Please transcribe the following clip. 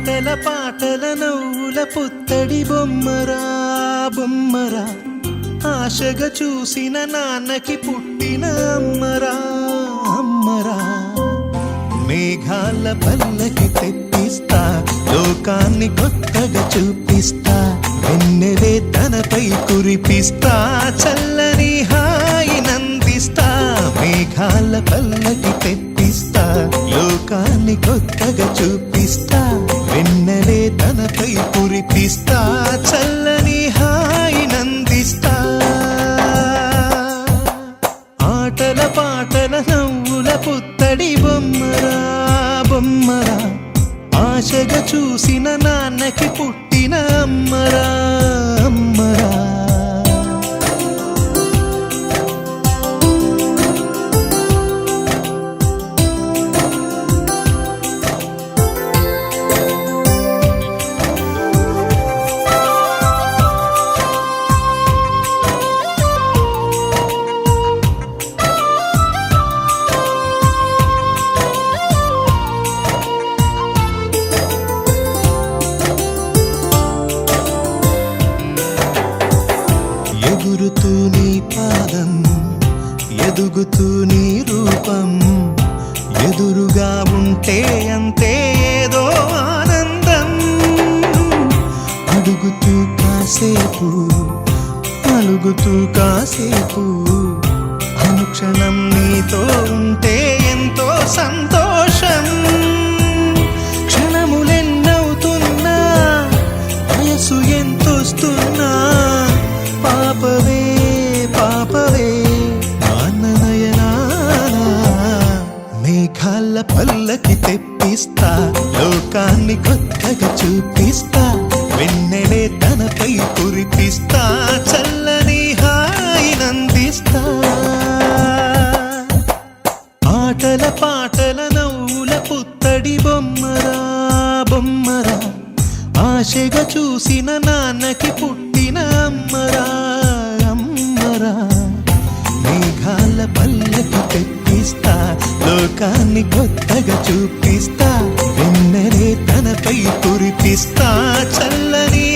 ఆటల పాటల నవ్వుల పుత్తడి బొమ్మరా బొమ్మరా, ఆశగా చూసిన నాన్నకి పుట్టిన అమ్మరా అమ్మరా. మేఘాల పల్లకి తెప్పిస్తా, లోకాన్ని కొత్తగా చూపిస్తా, వెన్నెలే తనపై కురిపిస్తా, చల్లని హాయి నందిస్తా. మేఘాల పల్లకి తెప్పిస్తా, లోకాన్ని కొత్తగా చూపిస్తా, వెన్నెలే తనపై కురిపిస్తా, చల్లని హాయి నందిస్తా. ఆటల పాటల నవ్వుల పుత్తడి బొమ్మరా బొమ్మరా, ఆశగా చూసిన నాన్నకి పుట్టిన అమ్మరా అమ్మరా. ఎగురుతూ నీ పాదం, ఎదుగుతూ నీ రూపం, ఎదురుగా ఉంటే అంతే ఏదో ఆనందం. అడుగుతూ కాసేపు, అలుగుతూ కాసేపు, అనుక్షణం నీతో ఉంటే ఎంతో సంతోషం. క్షణములెన్నవుతున్నా, వయసు ఎంతొస్తున్నా, పాపవే పాపవే నాన్ననయనానా. మేఘాల పల్లకి తెప్పిస్తా, లోకాన్ని కొత్తగా చూపిస్తా, వెన్నెలే తనపై కురిపిస్తా, చల్లని హాయి నందిస్తా. ఆటల పాటల నవ్వుల పుత్తడి బొమ్మరా బొమ్మరా, ఆశగా చూసిన నాన్నకి పుట్టిన అమ్మరా అమ్మరా. మేఘాల పల్లకి తెప్పిస్తా, లోకాన్ని కొత్తగా చూపిస్తా, వెన్నెలే తనపై కురిపిస్తా, చల్లని